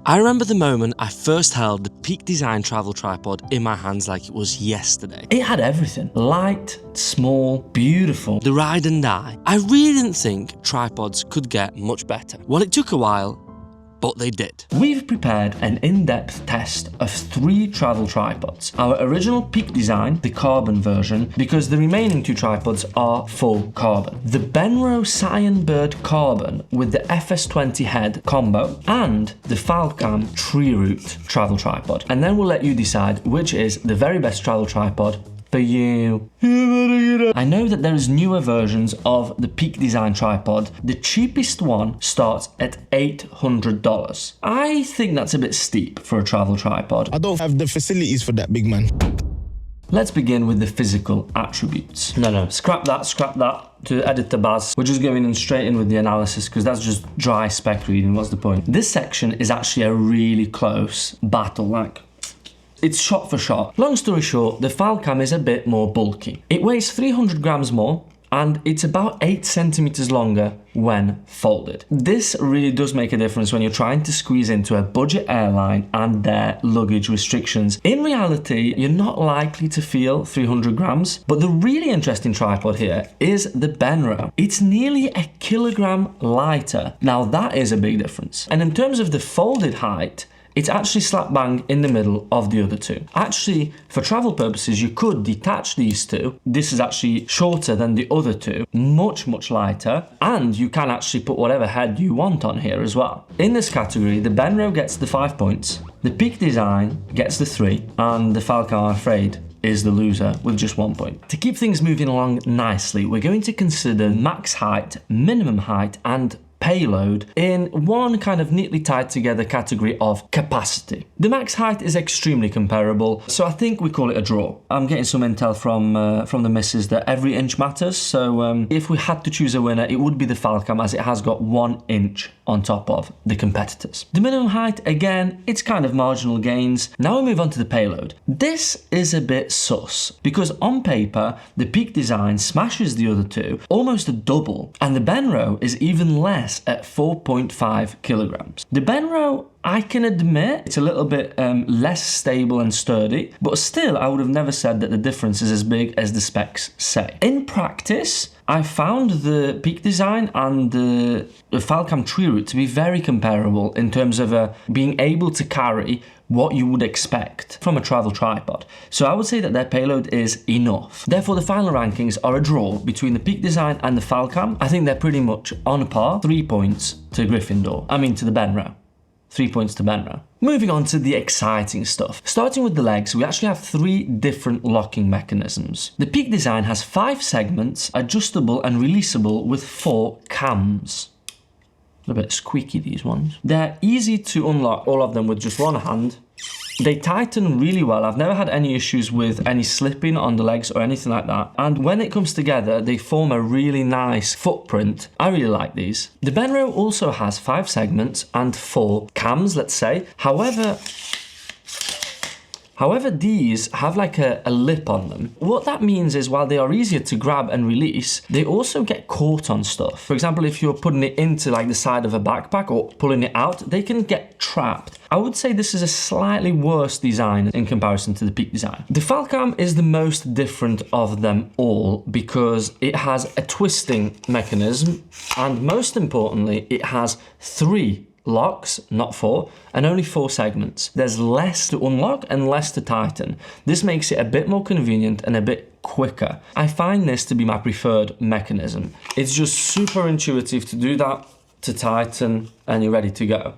I remember the moment I first held the Peak Design travel tripod in my hands like it was yesterday. It had everything. Light, small, beautiful. The ride and die. I really didn't think tripods could get much better. Well, it took a while, but they did. We've prepared an in-depth test of 3 travel tripods. Our original Peak Design, the carbon version, because the remaining 2 tripods are full carbon. The Benro cyanbird carbon with the FS20 head combo, and the Falcam TreeRoot travel tripod. And then we'll let you decide which is the very best travel tripod for you. I know that there is newer versions of the Peak Design tripod. The cheapest one starts at $800. I think that's a bit steep for a travel tripod. I don't have the facilities for that, big man. Let's begin with the physical attributes. No, scrap that to edit the Baz. We're just going in straight in with the analysis because that's just dry spec reading. What's the point? This section is actually a really close battle, like it's shot for shot. Long story short, the Falcam is a bit more bulky. It weighs 300 grams more and it's about 8 centimeters longer when folded. This really does make a difference when you're trying to squeeze into a budget airline and their luggage restrictions. In reality, you're not likely to feel 300 grams, but the really interesting tripod here is the Benro. It's nearly a kilogram lighter. Now that is a big difference. And in terms of the folded height, it's actually slap bang in the middle of the other 2. Actually, for travel purposes, you could detach these 2. This is actually shorter than the other 2, much lighter, and you can actually put whatever head you want on here as well. In this category, the Benro gets the 5 points, the Peak Design gets the 3, and the Falcam, I'm afraid, is the loser with just 1 point. To keep things moving along nicely, we're going to consider max height, minimum height, and payload in one kind of neatly tied together category of capacity. The max height is extremely comparable, so I think we call it a draw. I'm getting some intel from the missus that every inch matters, so if we had to choose a winner, it would be the Falcam as it has got 1 inch on top of the competitors. The minimum height, again, it's kind of marginal gains. Now we move on to the payload. This is a bit sus because on paper, the Peak Design smashes the other 2 almost a double, and the Benro is even less at 4.5 kilograms. The Benro, I can admit, it's a little bit less stable and sturdy, but still I would have never said that the difference is as big as the specs say. In practice, I found the Peak Design and the Falcam TreeRoot to be very comparable in terms of being able to carry what you would expect from a travel tripod. So I would say that their payload is enough. Therefore, the final rankings are a draw between the Peak Design and the Falcam. I think they're pretty much on par. 3 points to Gryffindor. I mean to the Benro. 3 points to Benro. Moving on to the exciting stuff. Starting with the legs, we actually have 3 different locking mechanisms. The Peak Design has 5 segments, adjustable and releasable with 4 cams. A bit squeaky, these ones. They're easy to unlock, all of them with just one hand. They tighten really well. I've never had any issues with any slipping on the legs or anything like that. And when it comes together, they form a really nice footprint. I really like these. The Benro also has 5 segments and 4 cams, let's say. However, these have like a lip on them. What that means is while they are easier to grab and release, they also get caught on stuff. For example, if you're putting it into like the side of a backpack or pulling it out, they can get trapped. I would say this is a slightly worse design in comparison to the Peak Design. The Falcam is the most different of them all because it has a twisting mechanism and most importantly, it has 3 locks, not 4, and only 4 segments. There's less to unlock and less to tighten. This makes it a bit more convenient and a bit quicker. I find this to be my preferred mechanism. It's just super intuitive to do that, to tighten, and you're ready to go.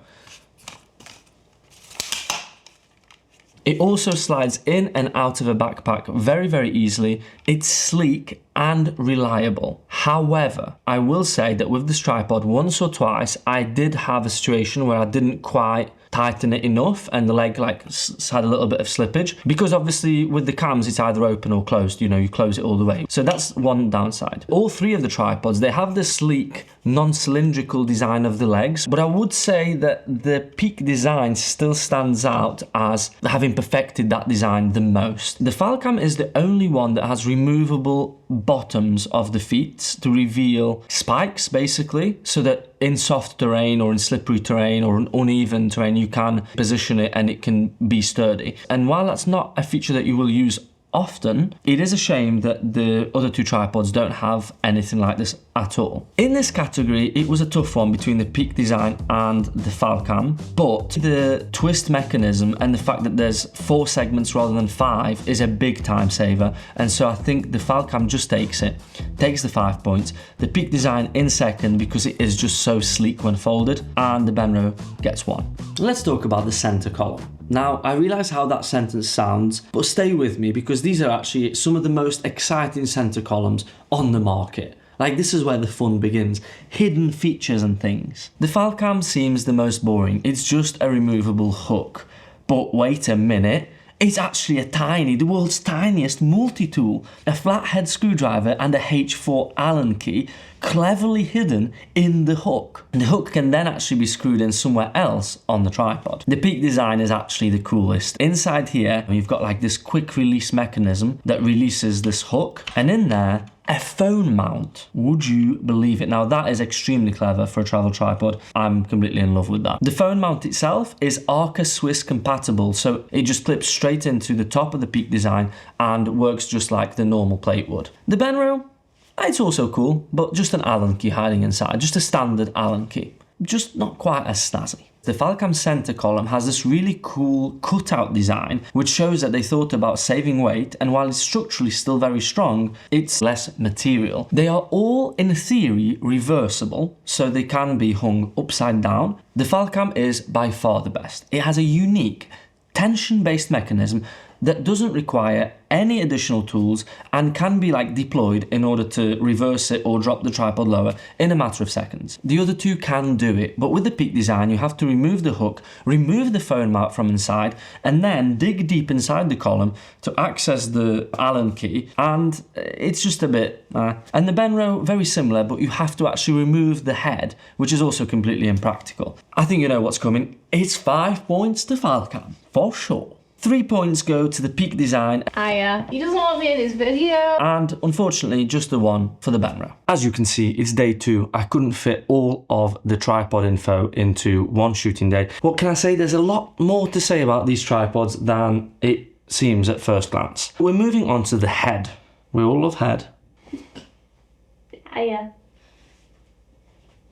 It also slides in and out of a backpack very easily. It's sleek and reliable. However, I will say that with this tripod, once or twice, I did have a situation where I didn't quite tighten it enough and the leg like had a little bit of slippage because obviously with the cams it's either open or closed, you know, you close it all the way. So that's one downside. All 3 of the tripods, they have the sleek non-cylindrical design of the legs, but I would say that the Peak Design still stands out as having perfected that design the most. The Falcam is the only one that has removable bottoms of the feet to reveal spikes, basically, so that in soft terrain or in slippery terrain or uneven terrain, you can position it and it can be sturdy. And while that's not a feature that you will use often, it is a shame that the other two tripods don't have anything like this at all. In this category, it was a tough one between the Peak Design and the Falcam, but the twist mechanism and the fact that there's 4 segments rather than 5 is a big time saver, and so I think the Falcam just takes the 5 points. The Peak Design in second because it is just so sleek when folded, and the Benro gets 1. Let's talk about the center column. Now, I realise how that sentence sounds, but stay with me because these are actually some of the most exciting center columns on the market. Like, this is where the fun begins. Hidden features and things. The Falcam seems the most boring. It's just a removable hook. But wait a minute. It's actually the world's tiniest multi-tool. A flathead screwdriver and a H4 Allen key cleverly hidden in the hook. The hook can then actually be screwed in somewhere else on the tripod. The Peak Design is actually the coolest. Inside here, you've got like this quick release mechanism that releases this hook, and in there, a phone mount. Would you believe it? Now that is extremely clever for a travel tripod. I'm completely in love with that. The phone mount itself is Arca Swiss compatible, so it just clips straight into the top of the Peak Design and works just like the normal plate would. The Benro, it's also cool, but just an Allen key hiding inside, just a standard Allen key. Just not quite as snazzy. The Falcam center column has this really cool cutout design, which shows that they thought about saving weight, and while it's structurally still very strong, it's less material. They are all, in theory, reversible, so they can be hung upside down. The Falcam is by far the best. It has a unique tension-based mechanism that doesn't require any additional tools and can be like deployed in order to reverse it or drop the tripod lower in a matter of seconds. The other two can do it, but with the Peak Design you have to remove the hook, remove the phone mount from inside, and then dig deep inside the column to access the Allen key, and it's just a bit And the Benro, very similar, but you have to actually remove the head, which is also completely impractical. I think you know what's coming. It's 5 points to Falcam, for sure. 3 points go to the Peak Design. He doesn't want me in his video. And unfortunately, just the 1 for the Benro. As you can see, it's day 2. I couldn't fit all of the tripod info into one shooting day. What can I say? There's a lot more to say about these tripods than it seems at first glance. We're moving on to the head. We all love head.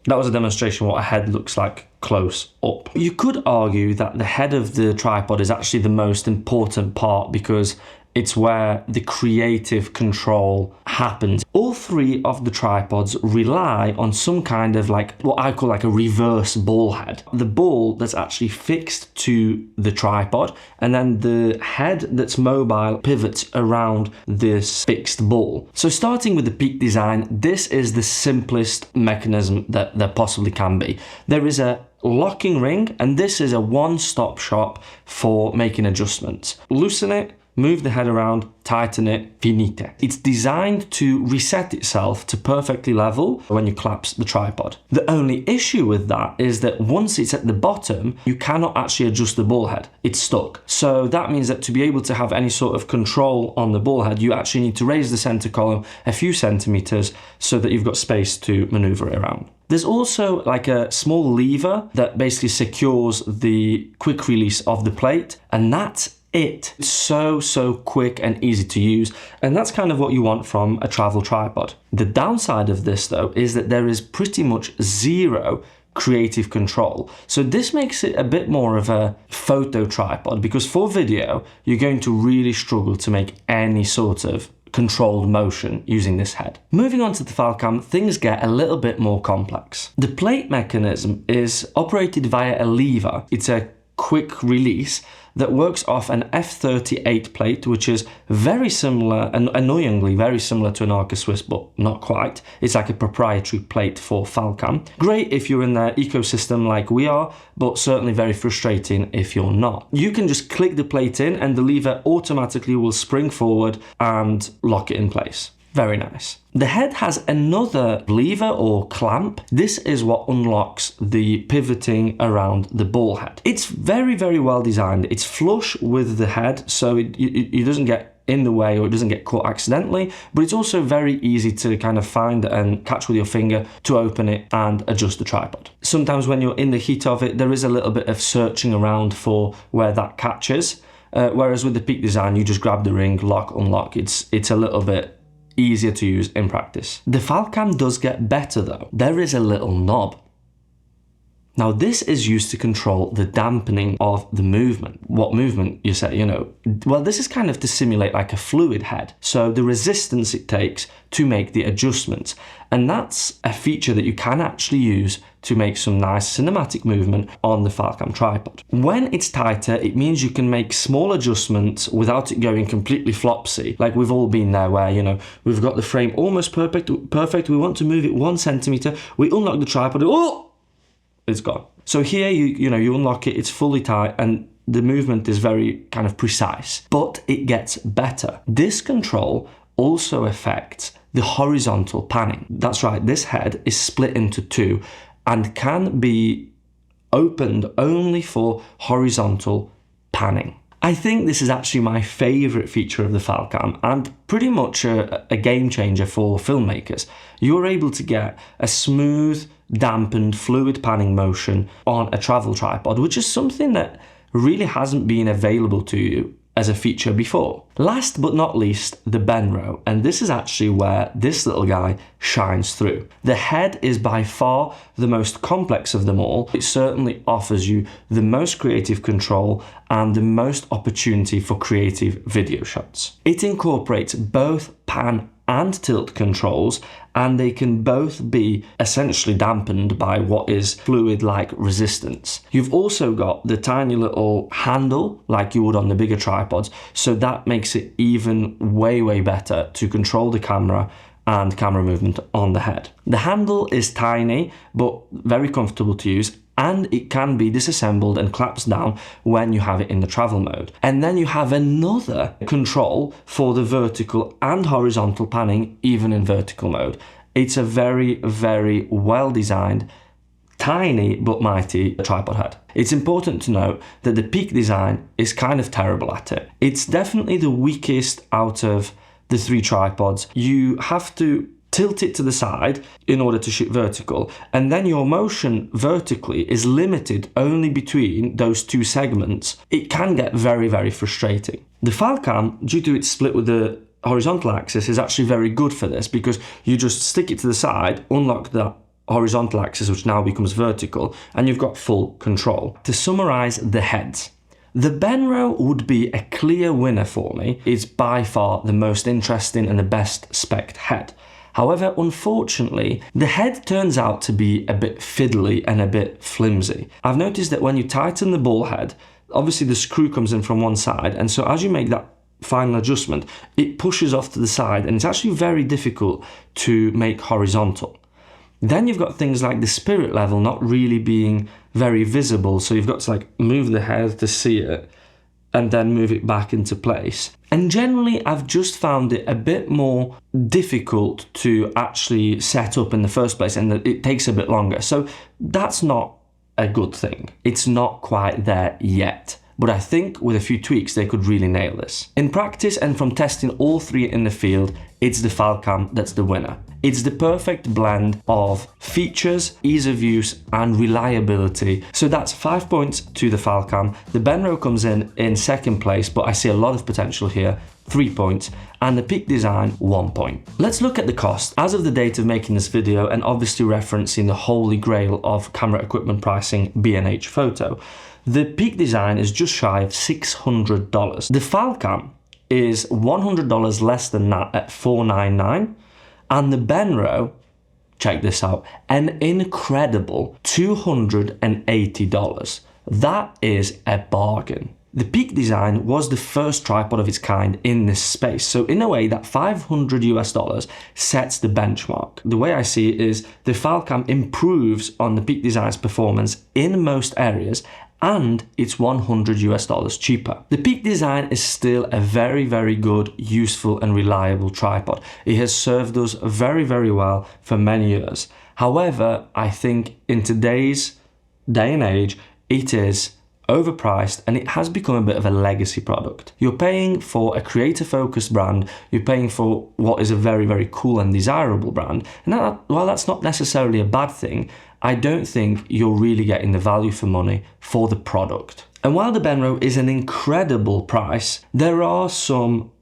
That was a demonstration of what a head looks like close up. You could argue that the head of the tripod is actually the most important part because it's where the creative control happens. All 3 of the tripods rely on some kind of like what I call like a reverse ball head. The ball that's actually fixed to the tripod, and then the head that's mobile pivots around this fixed ball. So starting with the Peak Design, this is the simplest mechanism that there possibly can be. There is a locking ring, and this is a one-stop shop for making adjustments. Loosen it, move the head around, tighten it, finite. It's designed to reset itself to perfectly level when you collapse the tripod. The only issue with that is that once it's at the bottom, you cannot actually adjust the ball head. It's stuck. So that means that to be able to have any sort of control on the ball head, you actually need to raise the center column a few centimeters so that you've got space to maneuver it around. There's also like a small lever that basically secures the quick release of the plate, and that's it. It's so quick and easy to use, and that's kind of what you want from a travel tripod. The downside of this though is that there is pretty much zero creative control. So this makes it a bit more of a photo tripod, because for video you're going to really struggle to make any sort of controlled motion using this head. Moving on to the Falcam, things get a little bit more complex. The plate mechanism is operated via a lever. It's a quick release that works off an F38 plate, which is very similar, and annoyingly very similar to an Arca Swiss, but not quite. It's like a proprietary plate for Falcam. Great if you're in their ecosystem like we are, but certainly very frustrating if you're not. You can just click the plate in and the lever automatically will spring forward and lock it in place. Very nice. The head has another lever or clamp. This is what unlocks the pivoting around the ball head. It's very well designed. It's flush with the head, so it doesn't get in the way or it doesn't get caught accidentally, but it's also very easy to kind of find and catch with your finger to open it and adjust the tripod. Sometimes when you're in the heat of it, there is a little bit of searching around for where that catches, whereas with the Peak design, you just grab the ring, lock, unlock. It's a little bit easier to use in practice. The Falcam does get better though. There is a little knob. Now this is used to control the dampening of the movement. What movement, you say, well, this is kind of to simulate like a fluid head. So the resistance it takes to make the adjustments. And that's a feature that you can actually use to make some nice cinematic movement on the Falcam tripod. When it's tighter, it means you can make small adjustments without it going completely flopsy. Like we've all been there where, we've got the frame almost perfect. We want to move it 1 centimeter. We unlock the tripod. Oh! It's gone. So here you unlock it, it's fully tight and the movement is very kind of precise, but it gets better. This control also affects the horizontal panning. That's right, this head is split into 2 and can be opened only for horizontal panning. I think this is actually my favorite feature of the Falcam and pretty much a game changer for filmmakers. You're able to get a smooth, dampened, fluid panning motion on a travel tripod, which is something that really hasn't been available to you as a feature before. Last but not least, the Benro, and this is actually where this little guy shines through. The head is by far the most complex of them all. It certainly offers you the most creative control and the most opportunity for creative video shots. It incorporates both pan and tilt controls, and they can both be essentially dampened by what is fluid-like resistance. You've also got the tiny little handle like you would on the bigger tripods, so that makes it even way better to control the camera and camera movement on the head. The handle is tiny but very comfortable to use, and it can be disassembled and claps down when you have it in the travel mode. And then you have another control for the vertical and horizontal panning, even in vertical mode. It's a very well designed, tiny but mighty tripod head. It's important to note that the Peak design is kind of terrible at it. It's definitely the weakest out of the 3 tripods. You have to tilt it to the side in order to shoot vertical, and then your motion vertically is limited only between those 2 segments. It can get very frustrating. The Falcam, due to its split with the horizontal axis, is actually very good for this because you just stick it to the side, unlock the horizontal axis, which now becomes vertical, and you've got full control. To summarize the heads, the Benro would be a clear winner for me. It's by far the most interesting and the best spec'd head. However, unfortunately, the head turns out to be a bit fiddly and a bit flimsy. I've noticed that when you tighten the ball head, obviously the screw comes in from one side, and so as you make that final adjustment, it pushes off to the side, and it's actually very difficult to make horizontal. Then you've got things like the spirit level not really being very visible, so you've got to move the head to see it, and then move it back into place. And generally, I've just found it a bit more difficult to actually set up in the first place, and that it takes a bit longer. So that's not a good thing. It's not quite there yet. But I think with a few tweaks, they could really nail this. In practice and from testing all 3 in the field, it's the Falcam that's the winner. It's the perfect blend of features, ease of use, and reliability. So that's 5 points to the Falcam. The Benro comes in second place, but I see a lot of potential here, 3 points, and the Peak design, 1 point. Let's look at the cost. As of the date of making this video, and obviously referencing the holy grail of camera equipment pricing, B&H Photo, the Peak design is just shy of $600. The Falcam is $100 less than that at $499, and the Benro, check this out, an incredible $280. That is a bargain. The Peak design was the first tripod of its kind in this space, so in a way that $500 sets the benchmark. The way I see it is the Falcam improves on the Peak design's performance in most areas, and it's $100 cheaper. The Peak design is still a very good, useful and reliable tripod. It has served us very well for many years. However, I think in today's day and age, it is overpriced, and it has become a bit of a legacy product. You're paying for a creator-focused brand, you're paying for what is a very, very cool and desirable brand, and while that's not necessarily a bad thing, I don't think you're really getting the value for money for the product. And while the Benro is an incredible price, there are some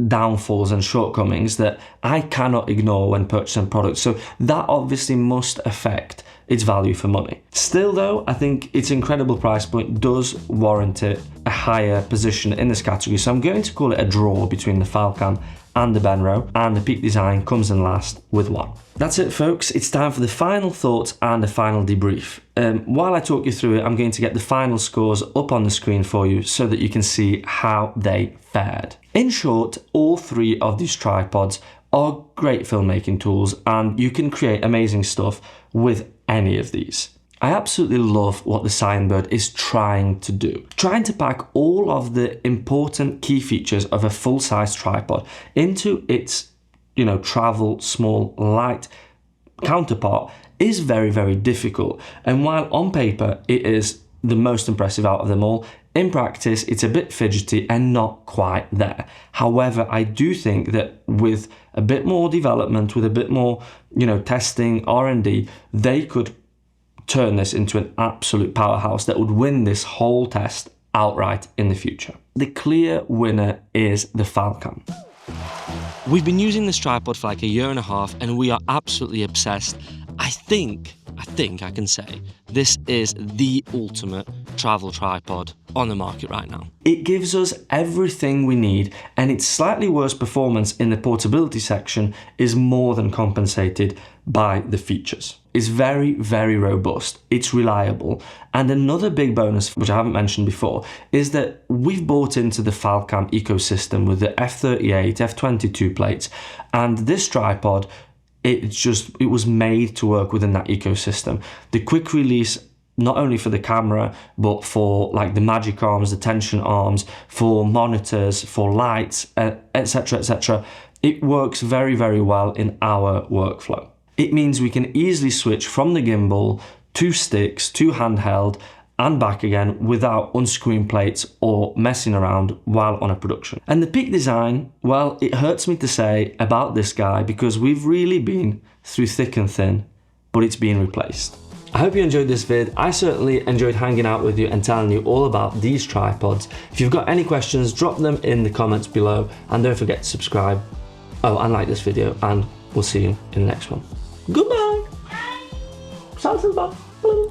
downfalls and shortcomings that I cannot ignore when purchasing products, so that obviously must affect its value for money. Still though, I think its incredible price point does warrant it a higher position in this category, so I'm going to call it a draw between the Falcam and the Benro, and the Peak Design comes in last with 1. That's it folks, it's time for the final thoughts and the final debrief. While I talk you through it, I'm going to get the final scores up on the screen for you so that you can see how they fared. In short, all 3 of these tripods are great filmmaking tools, and you can create amazing stuff with any of these. I absolutely love what the cyanbird is trying to do. Trying to pack all of the important key features of a full-size tripod into its, travel, small, light counterpart is very, very difficult. And while on paper it is the most impressive out of them all, in practice it's a bit fidgety and not quite there. However, I do think that with a bit more development, with a bit more, testing, R&D, they could turn this into an absolute powerhouse that would win this whole test outright in the future. The clear winner is the Falcam. We've been using this tripod for like a year and a half and we are absolutely obsessed. I think I can say this is the ultimate travel tripod on the market right now. It gives us everything we need, and its slightly worse performance in the portability section is more than compensated by the features. It's very, very robust, it's reliable, and another big bonus, which I haven't mentioned before, is that we've bought into the Falcam ecosystem with the F38, F22 plates, and this tripod, it was made to work within that ecosystem. The quick release, not only for the camera, but for like the magic arms, the tension arms, for monitors, for lights, etc., etc. It works very, very well in our workflow. It means we can easily switch from the gimbal to sticks, to handheld, and back again without unscrewing plates or messing around while on a production. And the Peak Design, well, it hurts me to say about this guy because we've really been through thick and thin, but it's been replaced. I hope you enjoyed this vid. I certainly enjoyed hanging out with you and telling you all about these tripods. If you've got any questions, drop them in the comments below, and don't forget to subscribe. Oh, and like this video, and we'll see you in the next one. Goodbye! Bye.